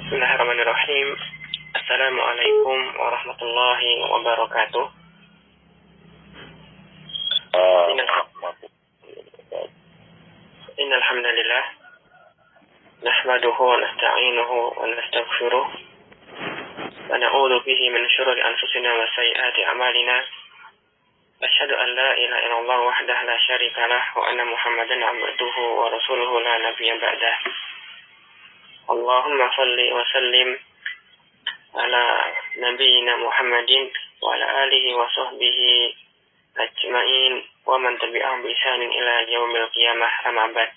Bismillahirrahmanirrahim. Assalamualaikum warahmatullahi wabarakatuh. Innal hamdalillah nahmaduhu wa nasta'inuhu wa nastaghfiruh wa na'udzu bihi min shururi anfusina wa sayyiati a'malina. Asyhadu an la ilaha illallah wahdahu la syarika lah wa anna Muhammadan 'abduhu wa rasuluhu la nabiyya ba'dah. Allahumma shalli wa sallim ala nabiyyina Muhammadin wa ala alihi wa sahbihi ajma'in wa man tabi'ahum bi ihsanin ila yaumil qiyamah, amma ba'd.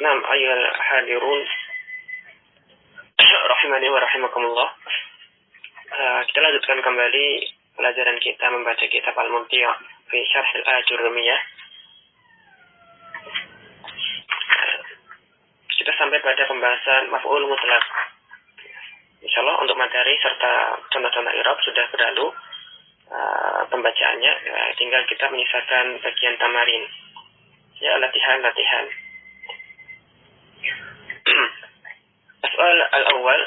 Naam, ayyuhal hadirun rahimani wa rahimakumullah. Kita lanjutkan kembali pelajaran kita membaca kitab Al-Mumti' fi Syarh Al-Ajurrumiyah. Kita sampai pada pembahasan maf'ul mutlaq. Insyaallah untuk materi serta contoh-contoh i'rab sudah berlalu pembacaannya, tinggal kita menyisakan bagian tamarin. Ya, latihan-latihan. As'al al-awwal,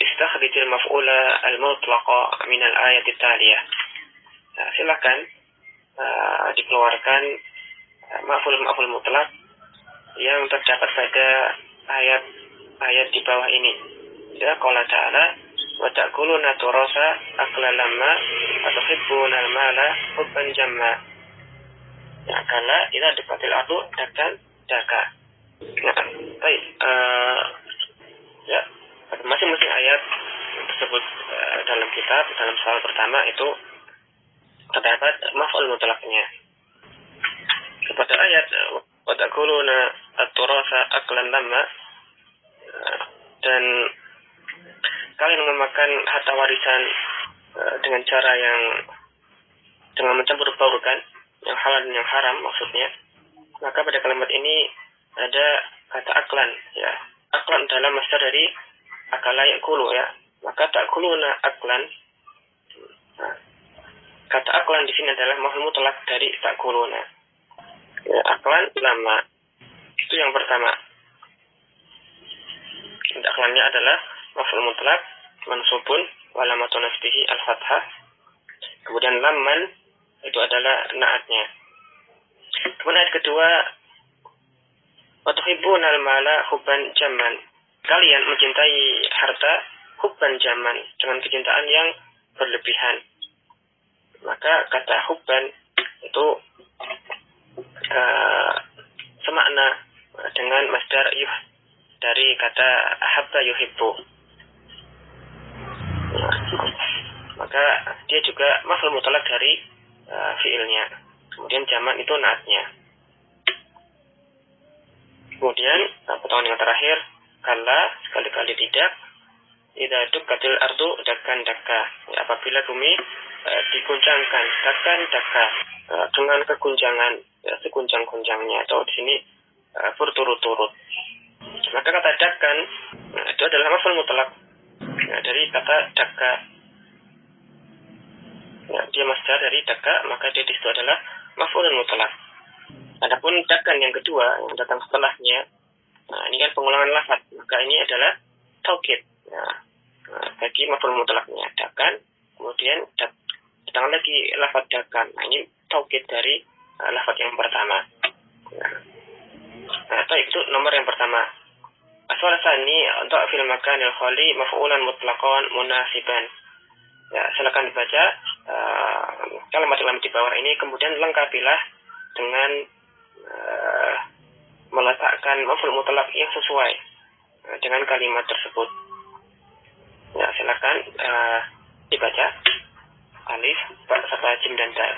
istakhrij al-maf'ula al-mutlaqa min al-ayat at-taliyah. Silakan dikeluarkan maf'ul mutlaq yang terdapat pada ayat di bawah ini. Ya, qala ta'ala wa ta'kuluna turasa aklan lamma wa tuhibbuna al-mala hubban jamma. Ya, kala idza daqatil ardu dakan daka. Nah, baik, ya, masing-masing ayat tersebut dalam kitab, dalam soal pertama itu terdapat maf'ul mutlaqnya. Kepada ayat wa ta'kuluna at-turasa aklan lamma, dan kalian memakan harta warisan dengan cara yang dengan mencampur baurkan yang halal dan yang haram maksudnya. Maka pada kalimat ini ada kata aklan, ya. Aklan adalah masdar dari akala yakulu, ya. Maka ta'kuluna aklan. Nah, kata aklan di sini adalah maf'ul mutlaq dari ta'kuluna. Ya, aklan lama. Itu yang pertama. Aklannya adalah maf'ul mutlaq mansubun wa alamatu nasbihi al-fathah. Kemudian lamman itu adalah na'atnya. Kemudian ayat kedua, wa tuhibbuna al-mala hubban jamman. Kalian mencintai harta hubban jamman, dengan kecintaan yang berlebihan. Maka kata hubban itu semakna dengan masdar yuh dari kata ahabba yuhibbu. Maka dia juga maf'ul mutlaq dari fiilnya. Kemudian jaman itu naatnya. Kemudian potongan yang terakhir, kalla, sekali-kali tidak, idza dukkatil ardu dakkan dakka. Ya, apabila bumi diguncangkan, dakkan dakka, dengan keguncangan, ya, seguncang-guncangnya, atau di sini berturut-turut. Maka kata dakkan itu adalah maf'ul mutlaq, ya, dari kata dakka. Ya, dia masdar dari dakka, maka dia di situ adalah maf'ul mutlaq. Adapun dakkan yang kedua yang datang setelahnya, nah, ini kan pengulangan lafaz, maka ini adalah taukid, ya, bagi maf'ul mutlaqnya dakkan. Kemudian datang lagi lafaz dakkan. Nah, ini taukid dari lafaz yang pertama. Nah, itu nomor yang pertama. Asal tsani untuk fil makanil khali maf'ulan mutlaqan munasiban. Ya, silakan dibaca kalimat-kalimat di bawah ini, kemudian lengkapilah dengan meletakkan maf'ul mutlaq yang sesuai dengan kalimat tersebut. Ya, silakan dibaca. Alif, ba, serta jim dan dal.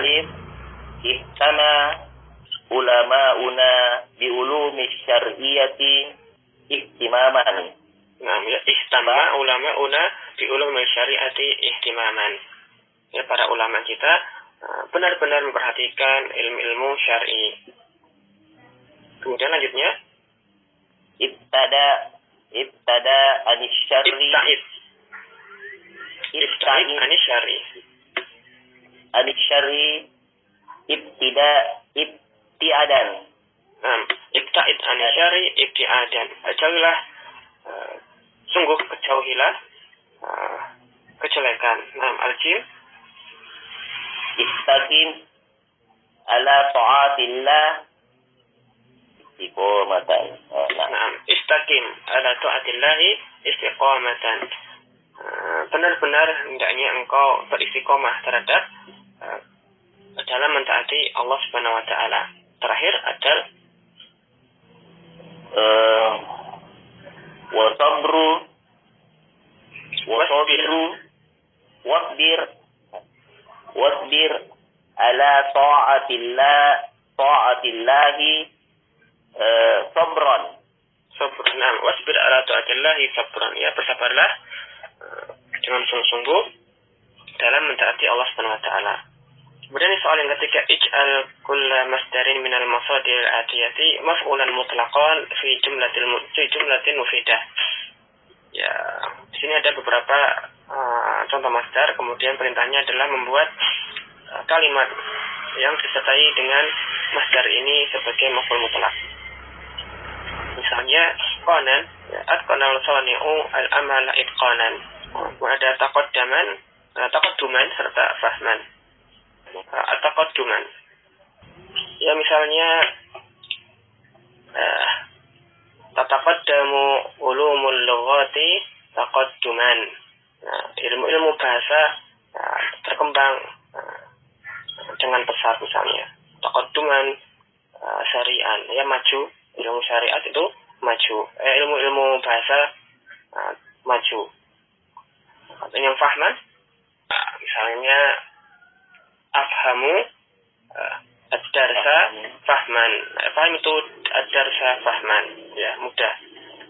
Alif, ihtama ulama'una bi ulumi syar'iyyati ihtimaman. Nah, ya, ihtama ulama'una bi ulumi syar'iyyati ihtimaman. Ya, para ulama kita benar-benar memperhatikan ilmu-ilmu syar'i. Kemudian lanjutnya, ibtada anis syar'i. Ibta'id anis syar'i. Anis syar'i ibtiadan. Ibta'id an syari ibtiadan. Jauhilah, sungguh kejauhilah kejelekan. Nah, al-jim istaqim ala ta'atillah istiqomatan. Nah, istaqim ala ta'atillahi istiqomatan. Benar-benar hendaknya engkau beristiqomah terhadap dalam mentaati Allah Subhanahu wa taala. Terakhir adalah wasbir ala ta'atillahi sabran. Nah, wasbir ala ta'atillahi sabran. Ya, bersabarlah dengan sungguh-sungguh dalam mentaati Allah Subhanahu wa taala. Kemudian soal yang ketiga, ij'al kulla masdarin minal masadir atiyati maf'ulan mutlaqan fi jumlatin mufidah. Ya, di sini ada beberapa contoh masdar, kemudian perintahnya adalah membuat kalimat yang disertai dengan masdar ini sebagai maf'ul mutlaq. Misalnya qanan, ya, atqanal sani'u al-amala itqanan. Ada taqadduman serta fahman. Taqadduman. Ya, misalnya tataqaddamu ulumul lughati taqadduman. Nah, ilmu bahasa berkembang dengan pesat misalnya. Taqadduman syari'an, ya maju. Ilmu syariat itu maju. Ilmu bahasa maju. Yang fahman, misalnya afhamu ad-darsa fahman. Faham itu ad-darsa fahman. Ya, mudah.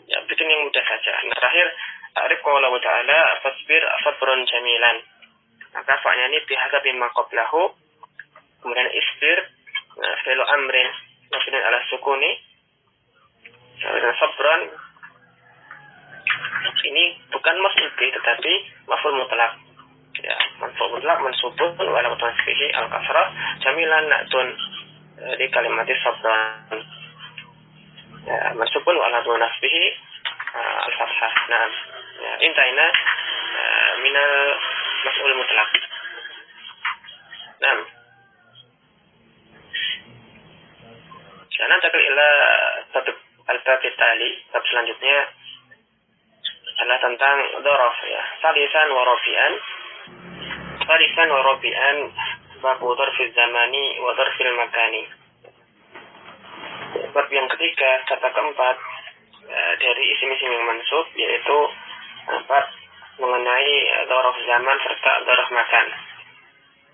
Ya, bikin yang mudah saja. Nah, terakhir, ta'rif qawla wa ta'ala fasbir sabran jamilan. Maka fa'nya ini bihasabi ma qablahu. Kemudian isbir fi'lu amrin mabniun ala sukuni. Sabran ini bukan maf'ul bih tetapi maf'ul mutlaq. Ya, maf'ul mutlaq mansubun wa alamat nasbihi al-kasrah jamilan na'tun di kalimat sabran. Ya, mansubun wa alamat nasbihi al-fathah. Nah, ya, intaina minal maf'ul mutlaq. Nah, karena takil ila al-bab tali, bab selanjutnya adalah tentang dzaraf, ya. Salisan wa rabi'an bab dzarfiz zamani wa dzarfil makani. Bab yang ketiga, kata keempat dari isim-isim yang mansub, yaitu bab mengenai dzaraf zaman serta dzaraf makan.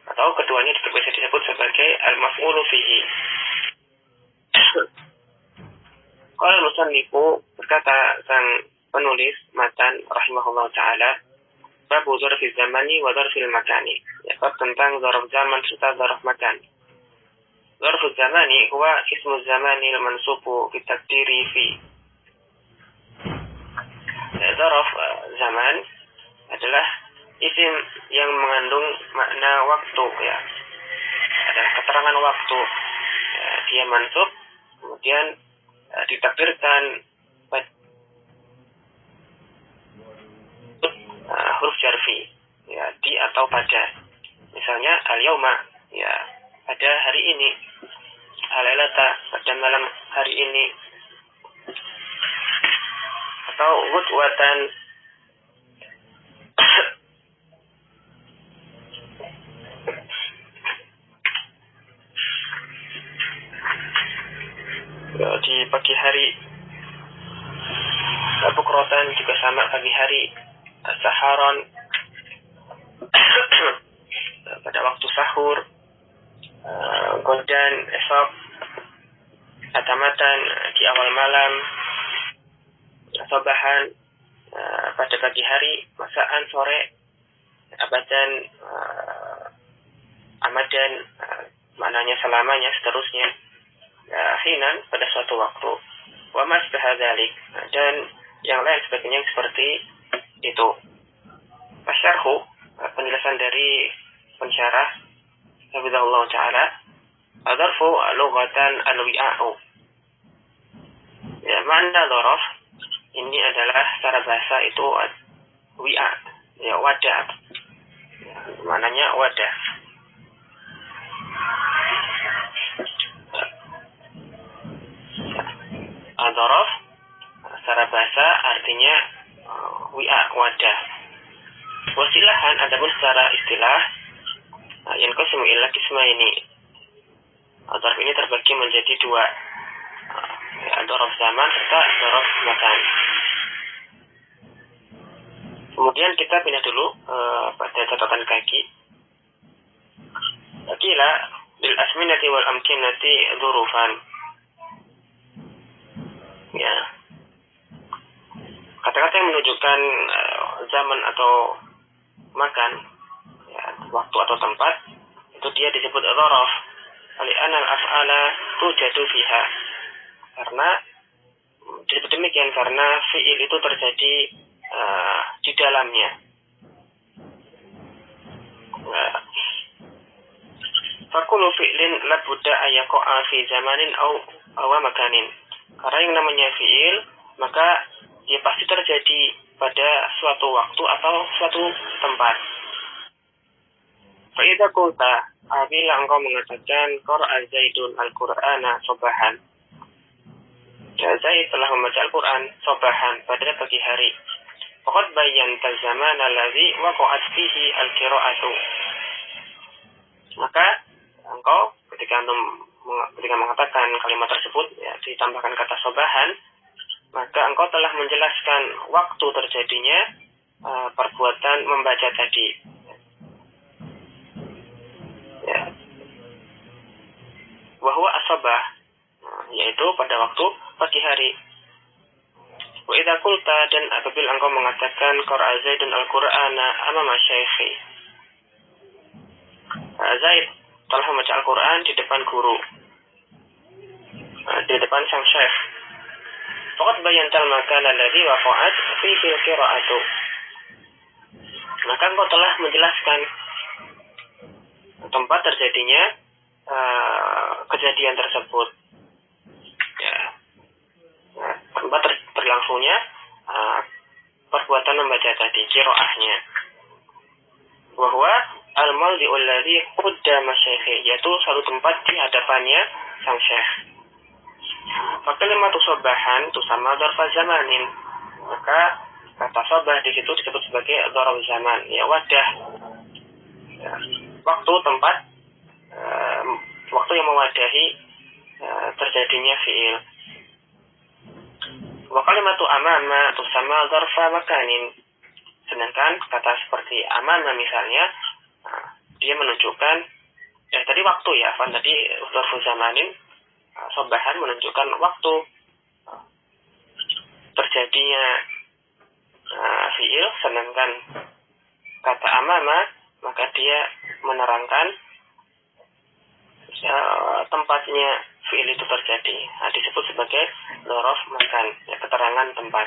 Atau keduanya bisa disebut sebagai al-maf'ulu fihi. Qala al-musannifu, berkata sang penulis matan rahimahullah ta'ala, bab dzarfiz zamani wa dzarfil makani. Ya, bab tentang dzaraf zaman serta dzaraf makan. Dzarfuz zamani huwa ismu zamani al-mansubu fi taqdiri fi. Dzaraf zaman adalah isim yang mengandung makna waktu, ya. Adalah keterangan waktu. Ya, dia mansub, kemudian ditakdirkan huruf jarfi, ya, di atau pada. Misalnya al-yauma, ya, pada hari ini. Al-lailata, pada malam hari ini. Atau ghudwatan, ya, di pagi hari. Bukrotan juga sama, pagi hari. Saharon, pada waktu sahur. Godan, esok. Atamatan, di awal malam. Sobahan, pada pagi hari. Masaan, sore. Abadan, amadan, maknanya selamanya, seterusnya. Hinan, pada suatu waktu. Wa mas bahadzalik, dan yang lain sebagainya seperti itu. Asyarhu, penjelasan dari pensyarah Hafizahullah ta'ala, adzarfu lughatan al-wi'a'u. Makna dzaraf ini adalah secara bahasa itu wi'a, ya wadah. Maknanya wadah. Dzaraf secara bahasa artinya wi'a, wadah. Wasilahan adapun secara istilah yang qasmu ila qismaini. Dzaraf ini terbagi menjadi dua. Dzaraf zaman serta dzaraf makan. Kemudian kita pindah dulu pada catatan kaki. Qila lil asminati wal amkinati dzurufan. Ya. Kata-kata yang menunjukkan zaman atau makan, ya, waktu atau tempat, itu dia disebut dzaraf. Li'anna al-af'ala tujadu fiha. Karena disebut demikian karena fi'il itu terjadi di dalamnya. Fakulu fi'lin labudda ayako'a fi zamanin aw makanin. Karena yang namanya fi'il, maka dia pasti terjadi pada suatu waktu atau suatu tempat. Fa'idha qulta, apabila engkau mengatakan qara'a Zaidun al-Qur'ana sabahan. Ya, Zaid telah membaca Al-Quran sabahan pada pagi hari. Faqad bayyanta zaman alladhi waqa'at fihi al-qira'atu. Maka engkau ketika mengatakan kalimat tersebut, ya, ditambahkan kata sabahan, maka engkau telah menjelaskan waktu terjadinya perbuatan membaca tadi. Ya. Wahwa as-sabah, yaitu pada waktu pagi hari. Wa idza qulta, dan apabila engkau mengatakan qara'a Zaidun al-Qur'ana amama syaikhi. Zaid telah membaca Al-Quran di depan guru, di depan sang syekh. Faqad bayyantal makan alladhi waqa'at fihi al-qira'atu. Maka engkau telah menjelaskan tempat terjadinya kejadian tersebut. Ya. Tempat berlangsungnya perbuatan membaca tadi, qira'ahnya. Bahwa al-mawdi'ul ladzi qaddama syaikhi, yaitu satu tempat di hadapannya sang syekh. Fakalimatu sabahan tusamma dzarfa zamanin. Maka kata sabah di situ disebut sebagai dzarf zaman, ya wadah. Ya, waktu, tempat, waktu yang mewadahi terjadinya fi'il. Wa kalimatu amama tusamma dzarfa makanin. Sedangkan kata seperti amama misalnya, dia menunjukkan tadi waktu, ya, tadi dzarfu zamanin, sabahan menunjukkan waktu terjadinya fi'il, sedangkan kata amama maka dia menerangkan tempatnya fi'il itu terjadi. Disebut sebagai dzaraf makan, ya, keterangan tempat.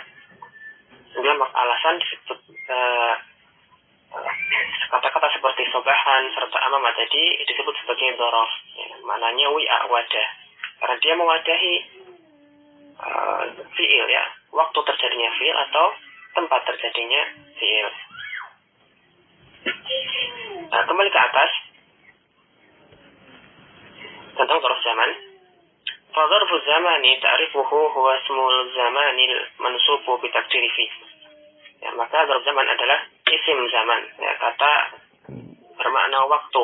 Kemudian alasan disebut kata-kata seperti sobahan serta amama tadi disebut sebagai dzaraf, ya, maknanya wi'a, wadah, karena dia mewadahi fi'il, ya, waktu terjadinya fi'il atau tempat terjadinya fi'il. Kembali ke atas tentang dzarf zaman. Fa dzarfu zamani ta'rifuhu huwa ismul zamanil mansubu bi taqdiri fi. Ya, maka dzarf zaman adalah isim zaman, ya, kata bermakna waktu.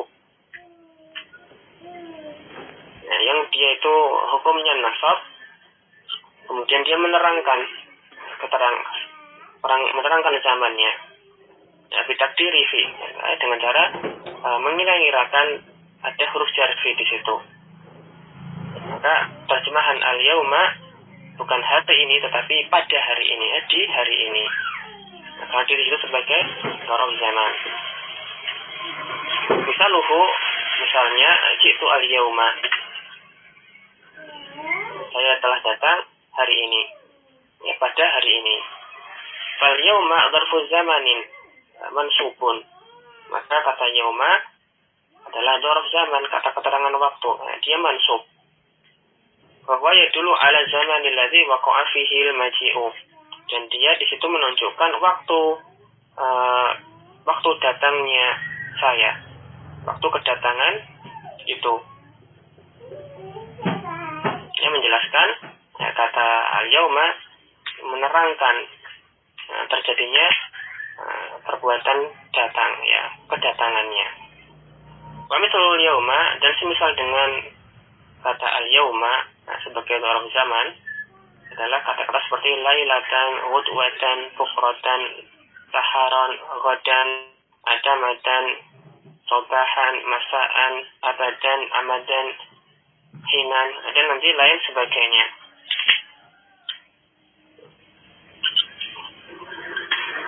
Ya, yang dia itu hukumnya nasab, kemudian dia menerangkan menerangkan zamannya, ya, bitakdiri fi, ya, dengan cara mengira-ngirakan ada huruf jar fi di situ. Maka terjemahan al-yauma bukan hari ini tetapi pada hari ini, di hari ini. Maka di situ sebagai dzarf zaman. Misalnya jitu al-yauma, saya telah datang hari ini, ya, pada hari ini. Fal yauma dzarfu zamanin mansubun. Maka kata yauma adalah dzarf zaman, kata keterangan waktu. Dia mansub. bahwa yadullu ala zamanil ladzi waqa'a fihi al-maji'u. Dan dia di situ menunjukkan waktu datangnya saya, waktu kedatangan itu. Dia menjelaskan kata al-yauma menerangkan terjadinya perbuatan datang, ya, kedatangannya. Wa mithlul yauma, dan semisal dengan kata al-yauma sebagai dzaraf zaman adalah kata-kata seperti lailatan, ghudwatan, bukratan, saharan, ghadan, adamatan, sobahan, masaan, abadan, amadan, hinan, dan nanti lain sebagainya.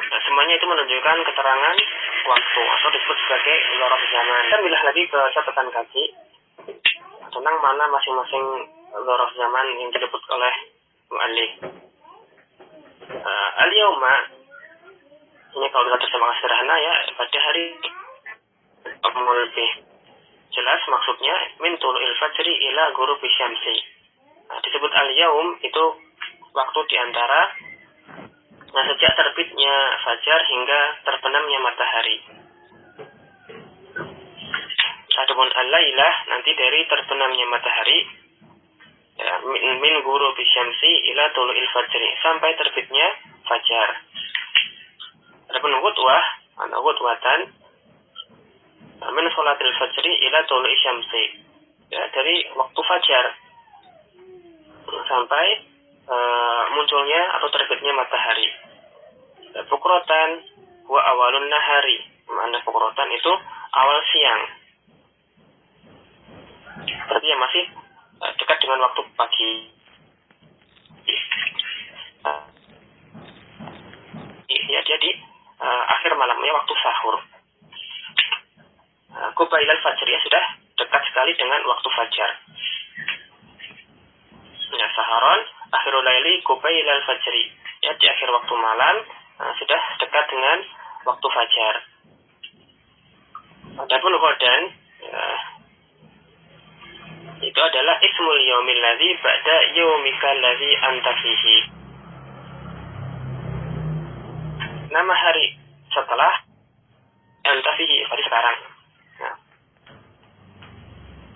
Nah, semuanya itu menunjukkan keterangan waktu atau disebut sebagai dzaraf zaman. Kita milah lagi ke catatan kaki tentang mana masing-masing dzaraf zaman yang disebut oleh mu'allif. Al-yauma ini kalau kita terjemahkan sederhana, ya, pada hari lebih jelas maksudnya min tulu'il fajri ila ghurubi syamsi. Disebut al-yaum itu waktu diantara sejak terbitnya fajar hingga terbenamnya matahari. Adapun al-lailah nanti dari terbenamnya matahari, ya, min ghurubi syamsi ila tulu'il fajri, sampai terbitnya fajar. Adapun ghudwatan min sholatil fajri ila tulu'i syamsi, ya, dari waktu fajar sampai munculnya atau terbitnya matahari. Bukrotan wa awalun nahari, mana bukrotan itu awal siang, berarti yang masih dekat dengan waktu pagi. Ya, dia di akhir malamnya waktu sahur. Qubailal fajr, ya, sudah dekat sekali dengan waktu fajar. Ya, saharon akhirul laili qubailal fajri, ya, di akhir waktu malam sudah dekat dengan waktu fajar. Adapun ghadan, ya, itu adalah ismul yaumil ladzi ba'da yaumikal ladzi anta fihi. Nama hari setelah anta fihi, hari sekarang. Nah,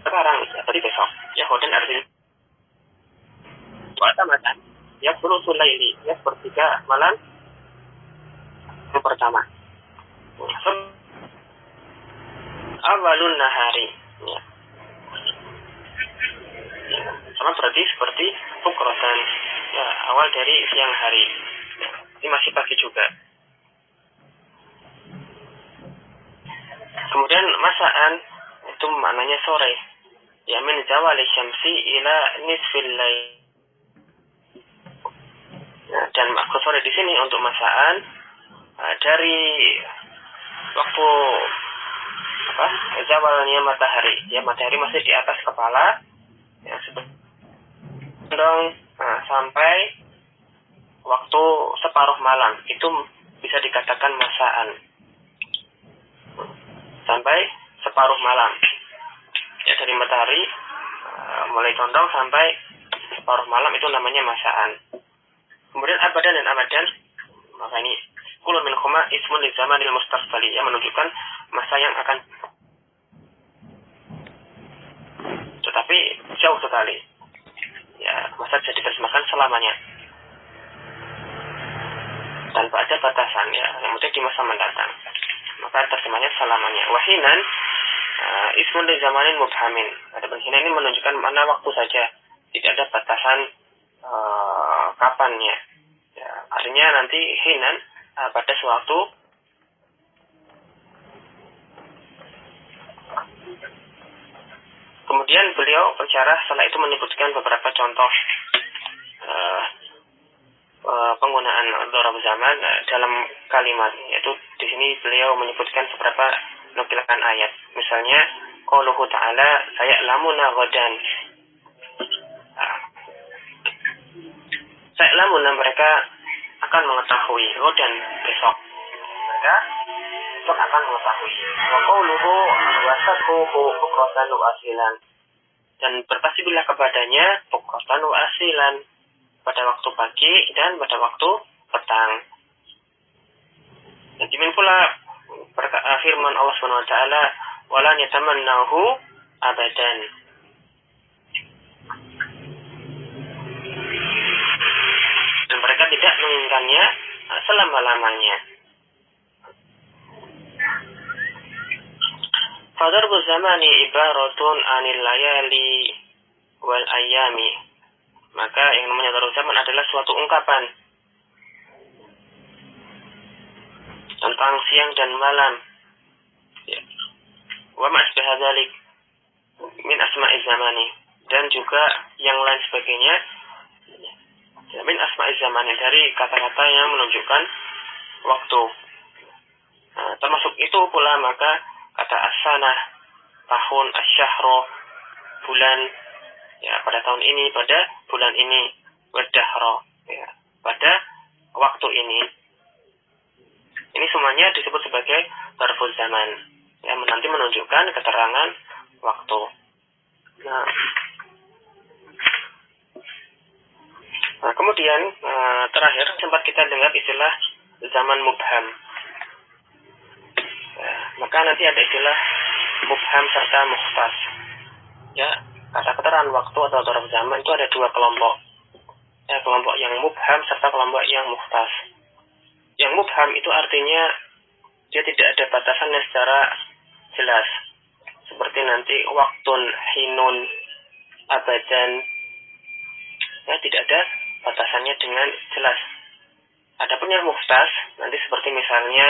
sekarang, ya, tadi besok. Ya, ghadan artinya wa tamatan, ya, thuluthul laili, ya, sepertiga malam yang pertama. Awalun nahari, ya, sama berarti seperti bukrotan, ya, awal dari siang hari, ya, ini masih pagi juga. Kemudian masaan itu maknanya sore, ya, min zawali syamsi ila nisfil lail. Nah, dan maksud sore di sini untuk masaan dari waktu zawalnya matahari, ya, matahari masih di atas kepala, ya, sampai waktu separuh malam, itu bisa dikatakan masaan. Sampai separuh malam, ya, dari matahari mulai condong sampai separuh malam itu namanya masaan. Kemudian abadan dan amadan, maka ini kullu minhuma ismun li zamanil mustaqbali, yang menunjukkan masa yang akan, tetapi jauh sekali, ya, masa bisa diterjemahkan selamanya tanpa ada batasan, ya, yang penting di masa mendatang, maka terjemahnya selamanya. Wahinan ismun li zamanin mubhamin, adapun hina ini menunjukkan mana waktu saja, tidak ada batasan kapannya, ya, artinya nanti hinan pada suatu kemudian beliau berbicara setelah itu menyebutkan beberapa contoh penggunaan dzaraf zaman dalam kalimat, yaitu di sini beliau menyebutkan beberapa nukilan ayat, misalnya qauluhu ta'ala saya'lamuna ghadan, saya'lamuna, mereka akan mengetahui, ghadan besok, mereka besok akan mengetahui. Wa qauluhu wasaquhu bukratan wa asilan, dan bertasbihlah kepadanya muqatan wa asilan, pada waktu pagi dan pada waktu petang. Demikian pula firman Allah Subhanahu wa taala, "Wala yatamannahu abadan." Dan mereka tidak menginginkannya selama-lamanya. Fadarbu zamani ibaratun anil layali wal ayami. Maka yang namanya darbu zaman adalah suatu ungkapan tentang siang dan malam. Wa ma asbaha dzalik min asma'iz zamani, dan juga yang lain sebagainya min asma'iz zamani, dari kata-kata yang menunjukkan waktu. Termasuk itu pula maka kata as-sanah, tahun, asy-syahru, bulan, ya pada tahun ini, pada bulan ini, wad-dahra, ya pada waktu ini. Ini semuanya disebut sebagai dzarful zaman, yang nanti menunjukkan keterangan waktu. Nah, kemudian terakhir sempat kita dengar istilah zaman mubham. Ya, maka nanti ada istilah mubham serta mukhtas. Ya, kata keterangan waktu atau dzarf zaman itu ada dua kelompok. Ya, kelompok yang mubham serta kelompok yang mukhtas. Yang mubham itu artinya dia tidak ada batasannya secara jelas. Seperti nanti waktun, hinun, abadan. Ya, tidak ada batasannya dengan jelas. Adapun yang mukhtas nanti seperti misalnya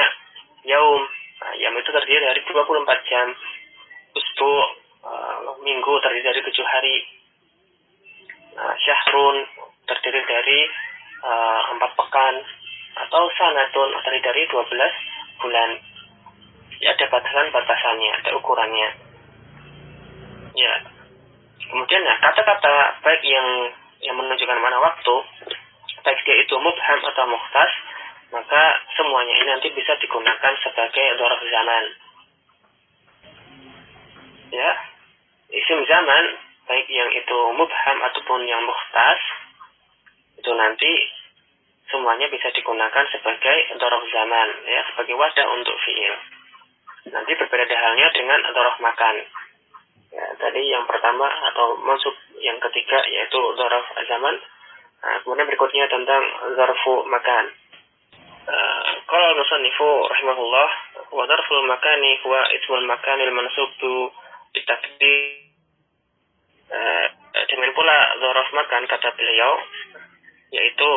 yaum. Nah, yaum itu terdiri dari 24 jam. Usbu, minggu terdiri dari 7 hari. Syahrun terdiri dari 4 pekan. Atau sanatun terdiri dari 12 bulan. Ya, ada batasan-batasannya, ada ukurannya. Ya. Kemudian kata-kata baik yang menunjukkan mana waktu, baik dia itu mubham atau mukhtas, maka semuanya ini nanti bisa digunakan sebagai dzarf zaman. Ya, isim zaman baik yang itu mubham ataupun yang mukhtas, itu nanti semuanya bisa digunakan sebagai dzarf zaman, ya, sebagai wadah untuk fiil. Nanti berbeda halnya dengan dzarf makan. Ya, tadi yang pertama atau mansub yang ketiga yaitu dzarf zaman. Kemudian berikutnya tentang dzarfu makan. Qala al-musannifu rahimahullah, wa dzarful makani huwa ismul makanil mansubtu bitakdir. Dengan pula dzarf makan kata beliau yaitu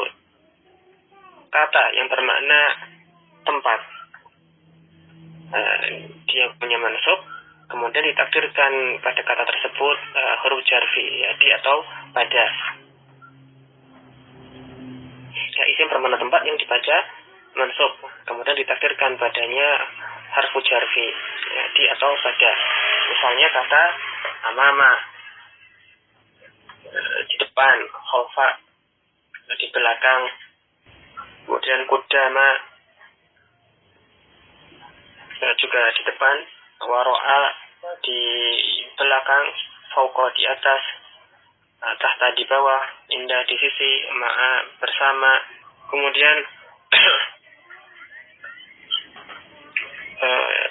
kata yang bermakna tempat. Dia punya mansub, kemudian ditakdirkan pada kata tersebut huruf jarfi, ya, di atau pada. Ya, isim bermakna tempat yang dibaca mansub, kemudian ditakdirkan padanya harfu jarfi, ya, di atau pada. Misalnya kata amama, di depan, khalfa, di belakang, kemudian kudama, juga di depan, waro'a di belakang, fauqa di atas, tahta di bawah, indah di sisi, ma'a bersama, kemudian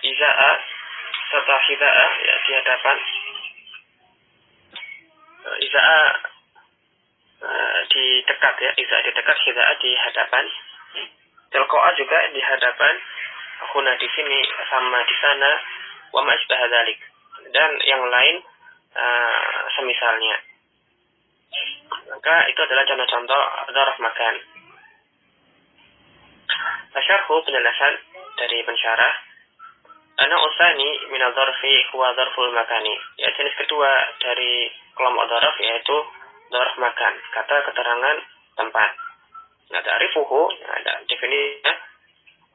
iza'a serta hida'a, ya, di hadapan, iza'a di dekat, ya, iza'a di dekat, hida'a di hadapan, tilqa'a juga di hadapan, huna di sini, sama di sana, wa ma asbaha dzalik, dan yang lain semisalnya. Maka itu adalah contoh-contoh dzarf makan. Syarhu, penjelasan dari pensyarah. Ana usani min dzarfi huwa dzarful makani. Ya, jenis kedua dari kelompok dzarf yaitu dzarf makan, kata keterangan tempat. Nah, ta'rifuhu, ada definisinya.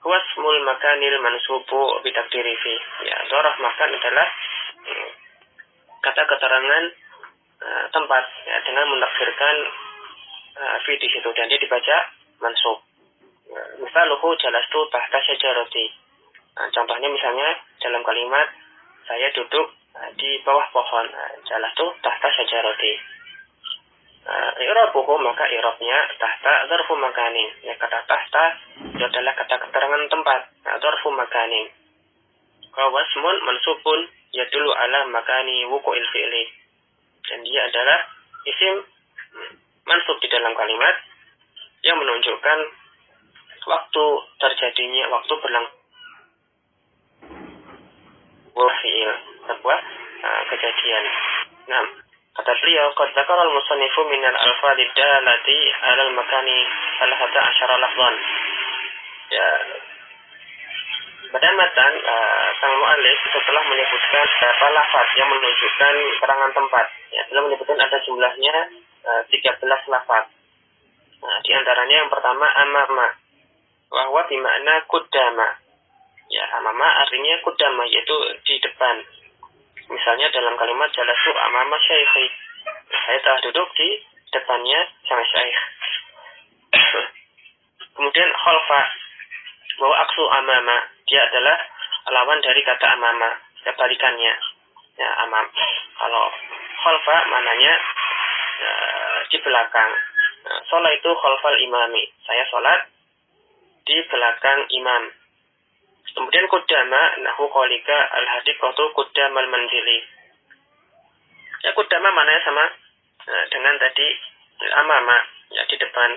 Huwa ismul makanil mansubu bi taqdiri fi. Ya, dzarf makan adalah kata keterangan tempat, ya, dengan menakdirkan fi di situ dan dia dibaca mansub. Misaluhu jalastu tahta syajarati. Contohnya misalnya dalam kalimat saya duduk di bawah pohon. Jalastu tahta syajarati. i'rabuhu, maka i'rabnya tahta dzarfu makanin. Ya, kata tahta itu adalah kata keterangan tempat. Dzarfu makanin. Wa wasmun mansubun yadullu ala makani wuqu'il fi'li. Dan dia adalah isim mansub di dalam kalimat yang menunjukkan waktu terjadinya, waktu fi'il, sebuah kejadian. Nah, kata beliau, qad dzakara al-musannifu min al-alfadhi dallati 'ala al-makani 13 lafzan. Ya, pada matan sang mu'allif setelah menyebutkan beberapa lafaz yang menunjukkan keterangan tempat. Ya, beliau menyebutkan ada jumlahnya 13 lafaz. Nah, di antaranya yang pertama amama, wa huwa bi makna qaddama. Ya, amama artinya qaddama, yaitu di depan. Misalnya dalam kalimat jalasu amama syaikhi, saya telah duduk di depannya sang syaikh. Kemudian khalfa, bahwa aksu amama, dia adalah lawan dari kata amama, kebalikannya. Ya, amam. Kalau khalfa maknanya di belakang. Sholat itu khalfal imami, saya sholat di belakang imam. Kemudian kudama, nahu qalika al-hadiqatu kudamal manzili. Ya, kudama maknanya sama dengan tadi amama, ya di depan.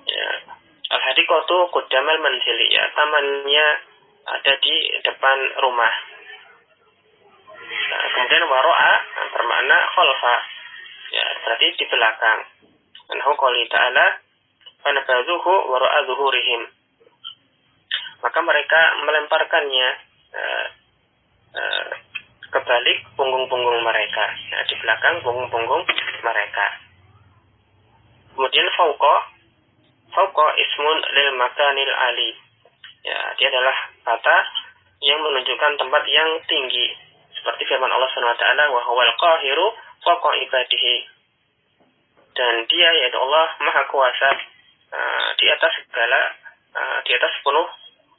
Ya, al-hadiqatu kudamal manzili, ya tamannya ada di depan rumah. Nah, kemudian waro'a bermakna khalfa, ya berarti di belakang. Nahu qali ta'ala fanabadhuhu waro'a zuhurihim. Maka mereka melemparkannya kebalik punggung-punggung mereka, ya, di belakang punggung-punggung mereka. Kemudian fauqa ismun lil makanil ali. Ya, dia adalah kata yang menunjukkan tempat yang tinggi. Seperti firman Allah Subhanahu wa taala, wa huwal qahiru fawqa ibadihi. Dan dia, yaitu Allah, Maha Kuasa di atas di atas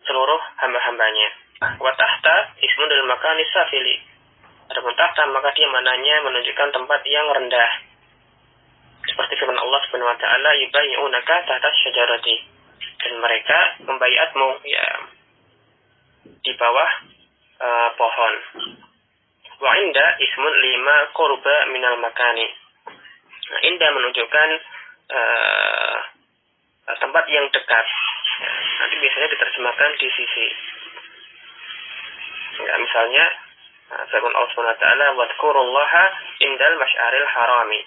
seluruh hamba-hambanya. Wa tahta ismun lil makani safili. Adapun tahta, maka dia mananya menunjukkan tempat yang rendah. Seperti firman Allah Subhanahu wa taala, yubayyi'unaka tahta syajarati. Dan mereka membaiatmu, ya, di bawah pohon. Wa inda ismun lima qurba minal makani. Nah, inda menunjukkan tempat yang dekat. Nanti biasanya diterjemahkan di sisi. Ya, misalnya firman Allah Subhanahu wa taala, wadhkurullaha indal masy'aril harami.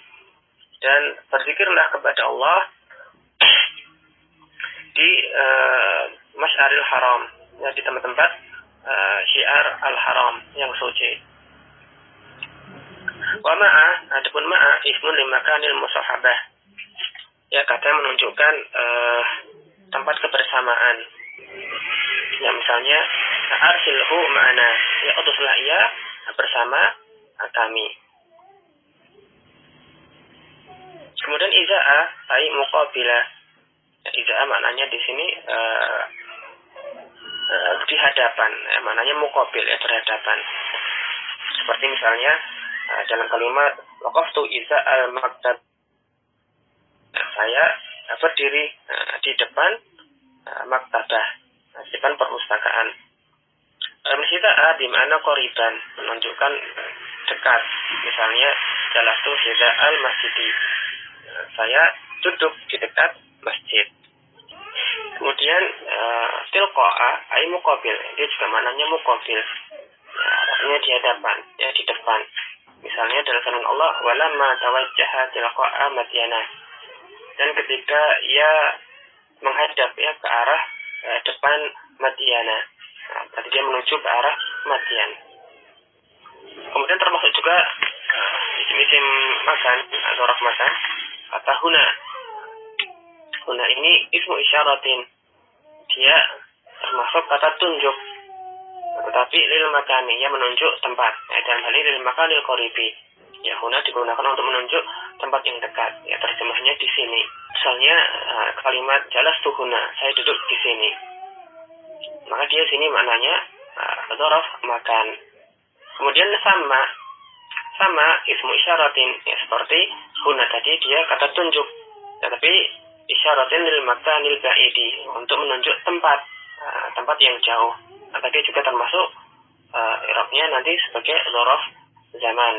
Dan berzikirlah kepada Allah di masy'aril haram, ya, di tempat-tempat syiar al-haram yang suci. Wa ma'a, adapun ma'a ismun limakanil musahabah. Ya, kata menunjukkan tempat kebersamaan. Ya, misalnya arsilhu ma'ana, ya utuslah ia bersama kami. Kemudian iza'a ai muqabilah. Ya, iza'a maknanya di sini di hadapan, ya, maknanya muqabil, ya berhadapan. Seperti misalnya dalam kalimat waqaftu iza'al maktab. Saya berdiri di depan maktabah, di depan perpustakaan. Al-Hida'a bima'na qoriban, menunjukkan dekat. Misalnya jalastu hida'al masjidi, saya duduk di dekat masjid. Kemudian tilqa'a ay muqabil, dia juga maknanya muqabil, ya, artinya di hadapan, ya di depan. Misalnya dalam firman Allah, walamma tawajjaha tilqa'a madyana. Dan ketika ia menghadap, ya, ke arah depan Madyana, nah, berarti dia menuju ke arah Madyan. Kemudian termasuk juga isim-isim makan atau raf makan, kata huna. Huna ini ismu isyaratin, dia termasuk kata tunjuk, tetapi lil makani, yang menunjuk tempat. Dalam hal ini lil makanil qoribi. Ya, huna digunakan untuk menunjuk tempat yang dekat. Ya, terjemahnya di sini. Misalnya kalimat jalastu huna, saya duduk di sini. Maka dia sini maknanya dzaraf makan. Kemudian sama ismu isyaratin, ya seperti huna tadi dia kata tunjuk, tetapi isyaratin lil makanil ba'idi, untuk menunjuk tempat, tempat yang jauh. Maka dia juga termasuk i'rabnya nanti sebagai dzaraf zaman,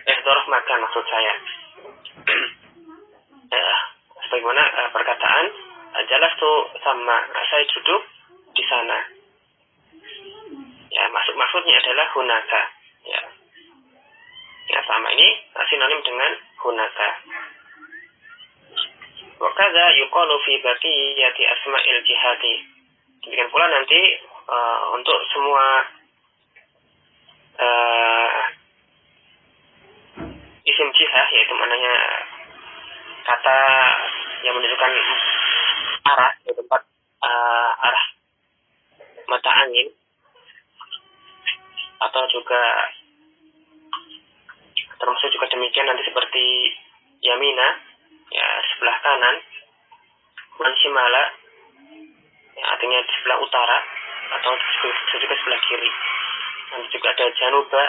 dzaraf makan maksud saya. Sebagaimana perkataan jalastu sama, saya duduk di sana. Ya, maksudnya adalah hunaka. Ya. Ya, sama ini sinonim dengan hunaka. Wa kadza yuqalu fi baqiyati asma'il jihati. Demikian pula nanti untuk semua isim jihah, yaitu maknanya kata yang menunjukkan arah, tempat arah mata angin, atau juga termasuk juga demikian nanti seperti yamina, ya sebelah kanan, manshimala, ya, artinya di sebelah utara, atau juga sebelah kiri. Nanti juga ada januba,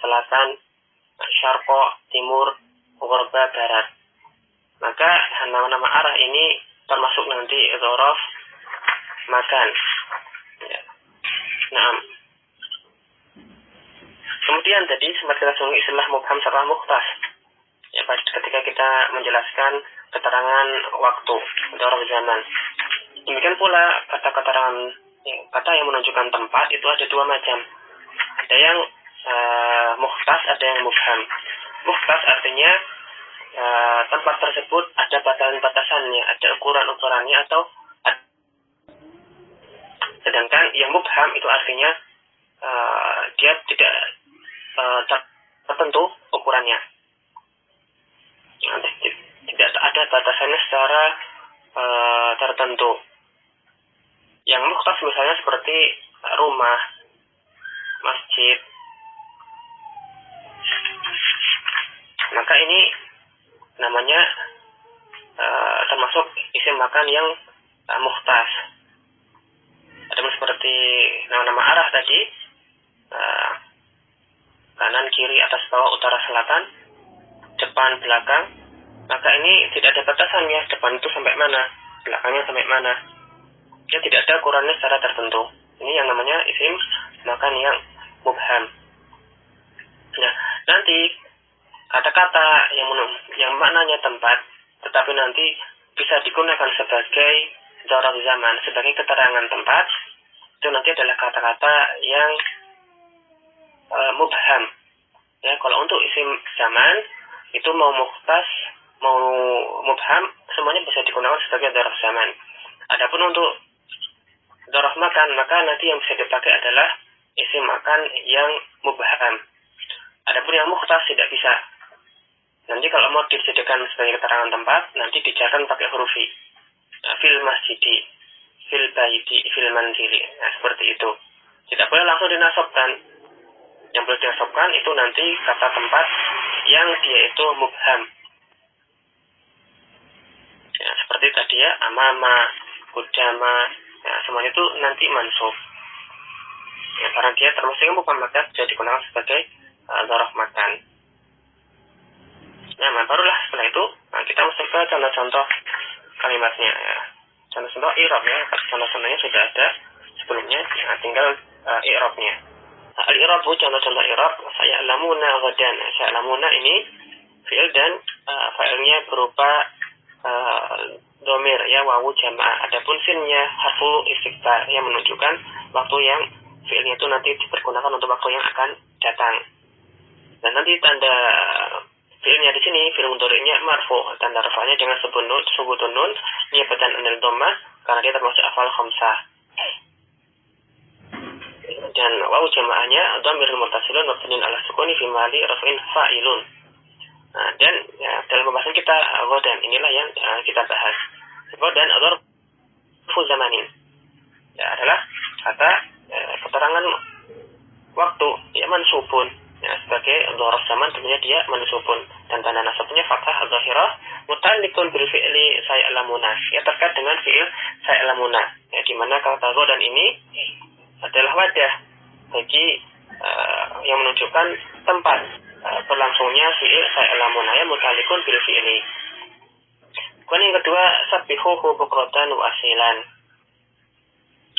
selatan, syarqo, timur, ghorba, barat. Maka nama-nama arah ini termasuk nanti dzaraf makan. Ya. Nah, kemudian tadi sempat kita singgung istilah mubham serta mukhtas. Ya, ketika kita menjelaskan keterangan waktu, dzaraf zaman. Demikian pula kata yang menunjukkan tempat itu ada dua macam. Ada yang mukhtas, ada yang mubham. Mukhtas artinya tempat tersebut ada batasan-batasannya, ada ukuran-ukurannya, atau sedangkan yang mubham itu artinya dia tidak tertentu ukurannya, tidak ada batasannya secara tertentu. Yang mukhtas misalnya seperti rumah, masjid. Maka ini namanya termasuk isim makan yang mukhtas. Ada seperti nama-nama arah tadi, kanan, kiri, atas, bawah, utara, selatan, depan, belakang. Maka ini tidak ada batasannya, depan itu sampai mana, belakangnya sampai mana. Dia tidak ada ukurannya secara tertentu. Ini yang namanya isim makan yang mubham. Nah, nanti kata-kata yang maknanya tempat, tetapi nanti bisa digunakan sebagai dzaraf zaman, sebagai keterangan tempat, itu nanti adalah kata-kata yang mubham. Ya, kalau untuk isim zaman itu mau mukhtas, mau mubham, semuanya bisa digunakan sebagai dzaraf zaman. Adapun untuk dzaraf makan, maka nanti yang bisa dipakai adalah isim makan yang mubham. Adapun yang mukhtas tidak bisa. Nanti kalau mau dijadikan sebagai keterangan tempat, nanti dijakan pakai huruf i. Fil masjidi, fil baiti, fil manzili. Nah, seperti itu. Tidak boleh langsung dinasabkan. Yang boleh dinasabkan itu nanti kata tempat yang dia itu mubham. Ya, seperti tadi ya, amama, kudama, ya, semuanya itu nanti mansub. Ya, karena dia termasuk yang mubham, maka bisa digunakan sebagai dzaraf makan. Nah, barulah setelah itu kita masuk ke contoh-contoh kalimatnya. Ya. Contoh-contoh i'rab ya, contoh-contohnya sudah ada sebelumnya, tinggal i'rabnya. Al-i'rab, contoh-contoh i'rab, sa'ya'lamuna ghadan. Sa'ya'lamuna ini fi'il dan fa'ilnya berupa dhamir ya, wawu jamaah. Adapun sinnya harfu istiqbal yang menunjukkan waktu yang fi'ilnya itu nanti dipergunakan untuk waktu yang akan datang. Dan nanti tanda fi'ilnya di sini, fi'il mudhari'nya marfu, tanda rafa'nya dengan subutun nun niyabatan anil dhammah, karena dia termasuk afal khamsah. Dan wawu jamaahnya dhamirul muttasilun mabniun ala sukuni fi mahalli raf'in fa'ilun. Nah, dan ya, dalam pembahasan kita ghadan inilah yang kita bahas. Ghadan dzarfu zamanin. Ya, adalah kata keterangan waktu, ya mansubun. Ya, sebagai dzaraf zaman tentunya dia mansubun, dan tanda nasabnya fathah dzahirah muta'alliqun bil fi'li sa'ya'lamuna. Ya, terkait dengan fi'il sa'ya'lamuna. Ya, di mana kata ghadan ini adalah wadah bagi yang menunjukkan tempat, berlangsungnya fi'il sa'lamun ya muta'alliqun bil fi'li. Kemudian yang kedua sabbihuhu bukratan wa asilan.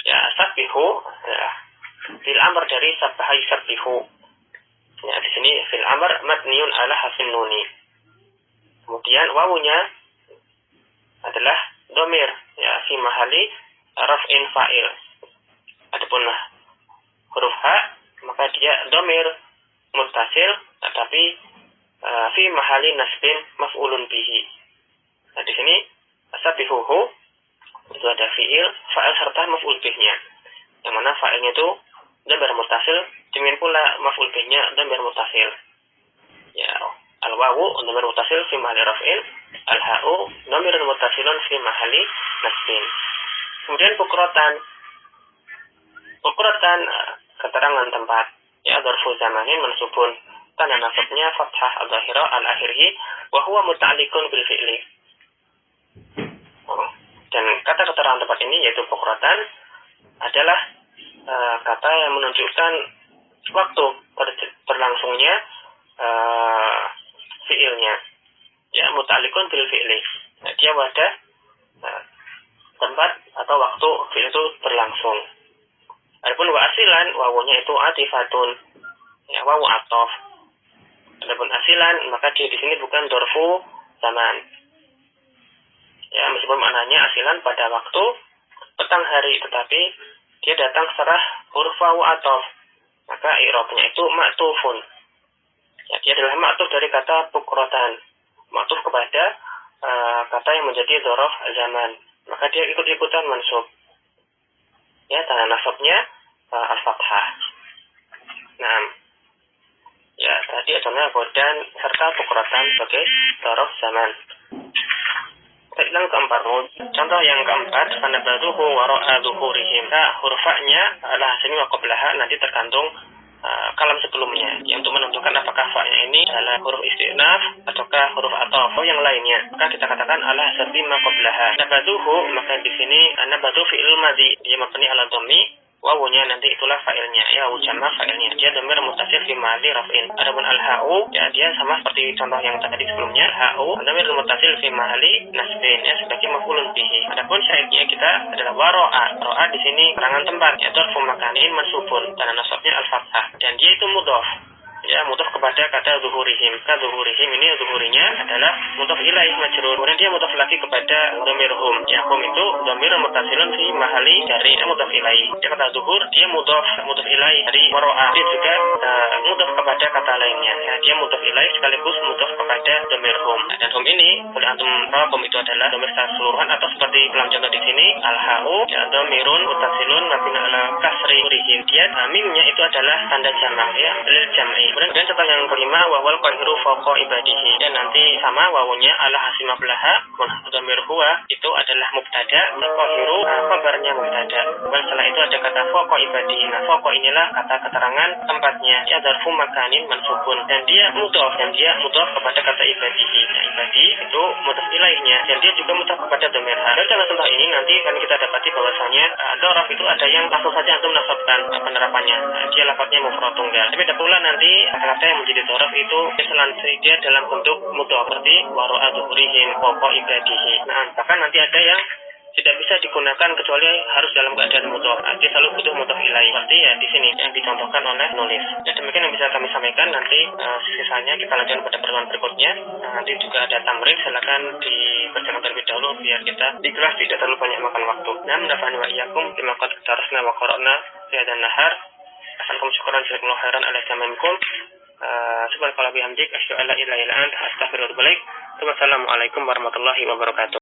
Ya, sabbihu ya, fil amr dari sabbaha yusabbihu. Ya, di sini fil amr mabniun ala hafin nuni. Kemudian wawunya adalah dhamir ya fi mahali raf'in fa'il. Adapun huruf ha maka dia dhamir muttasil tetapi fi mahali nasbin maf'ulun bihi. Nah, di sini sabbihuhu itu ada fi'il, fa'il serta maf'ul bihnya. Yang mana fa'ilnya itu dhamir muttasil, demikian pula maf'ul bihnya dhamir muttasil. Ya, al-wawu dhamir muttasil fi mahali raf'in, al-ha'u dhamir muttasilun fi mahali nasbin. Kemudian bukratan. Bukratan keterangan tempat. Ya, dzarfu zamanin mansubun. Tanda nasabnya fathah al-zahira al-akhirhi wa huwa muta'alliqun bil fi'li. Dan kata keterangan tempat ini yaitu bukratan adalah kata yang menunjukkan waktu berlangsungnya fi'ilnya. Ya, muta'alliqun bil fi'li. Nah, dia wadah tempat atau waktu fi'il itu berlangsung. Adapun wa asilan wawunya itu atifatun. Ya, wawu ataf. Adapun asilan maka dia di sini bukan dzarfu zaman. Ya, meskipun maknanya asilan pada waktu petang hari, tetapi dia datang setelah huruf wawu ataf. Maka i'rabnya itu ma'tufun. Ya, dia adalah ma'tuf dari kata bukratan. Ma'tuf kepada kata yang menjadi dzaraf zaman. Maka dia ikut-ikutan mansub. Ya, tanda nasabnya al-fathah. Nah, ya tadi adalah dan serta bukratan sebagai dzaraf zaman. Yang keempat, contoh yang keempat, fanabaduhu wara'a zuhurihim. Huruf fa-nya adalah sini wa qablaha, nanti tergantung kalam sebelumnya. Yang untuk menentukan apakah fa-nya ini adalah huruf istinaf ataukah huruf ataf atau yang lainnya. Maka kita katakan ala hasabi ma qablaha. Nabaduhu, maka di sini nabadu fi'il madhi, dia mabni ala dhammi. Wawunya nanti itulah fa'ilnya, ya wawu jamak fa'ilnya. Dia dhamir muttasil fi mahalli raf'in. Adapun al-ha'u, ya dia sama seperti contoh yang tadi sebelumnya. Ha'u dhamir muttasil fi mahalli nasbin, ya sebagai maf'ulun bihi. Adapun syaitnya kita adalah waro'a. Ro'a di sini keterangan tempat, ya dzarfu makanin mansubun, dan nasabnya al-fathah. Dan dia itu mudhaf. Ya, mudhaf kepada kata zuhurihim. Kata zuhurihim ini zuhurinya adalah mudhaf ilaih majrur. Kemudian dia mudhaf lagi kepada dhamirhum. Ya, hum itu dhamir muttasilun fi mahali dari mudhaf ilaih. Dia kata zuhur, dia mudhaf ilaih dari waro'a. Dia juga mudhaf kepada kata lainnya. Ya, dia mudhaf ilaih sekaligus mudhaf kepada dhamirhum. Nah, dan hum ini boleh antum tahu hum itu adalah dhamir secara keseluruhan atau seperti dalam contoh di sini al-ha'u ya dhamirun muttasilun mabni ala kasri rihim. Dia mimnya itu adalah tanda jamak ya, lil jam'i. Kemudian contoh yang kelima wawal qahiru fawqa ibadihi, dan nanti sama wawunya ala hasimah belaha dhamir huwa itu adalah mubtada, qahiru khabarnya mubtada. Dan setelah itu ada kata fawqa ibadihi. Nah, fawqa inilah kata keterangan tempatnya ya dzarfu makanin mansubun, dan dia mudhaf kepada kata ibadihi. Nah, ibadi itu mudhaf ilaihnya, dan dia juga mudhaf kepada dhamir ha. Dan dalam contoh ini nanti kan kita dapati bahwasanya dzaraf itu ada yang langsung saja antum nasabkan penerapannya. Nah, dia lafadznya mufrad tunggal. Tapi ada pula nanti kata yang menjadi dzaraf itu dia dalam bentuk mudhaf seperti waro'a zuhurihim fawqa ibadihi. Nah, bahkan nanti ada yang tidak bisa digunakan kecuali harus dalam keadaan mudhaf. Dia selalu butuh mudhaf ilaih. Seperti ya di sini yang dicontohkan oleh nulis. Ya, demikian yang bisa kami sampaikan. Nanti sisanya kita lanjutkan pada pertemuan berikutnya. Nanti juga ada tamrin, silakan dibacakan terlebih dahulu biar kita ikhlas tidak terlalu banyak makan waktu. Nah, nafa'ani wa iyyakum bima qad darasna wa qara'na fi hadzal nahar. Assalamualaikum syukran jazakumullahu khairan ala tamamukum. Subhanallah bihamdik asyhadu an la ilaha illa anta astaghfiruka wa atubu ilaik. Wassalamualaikum warahmatullahi wabarakatuh.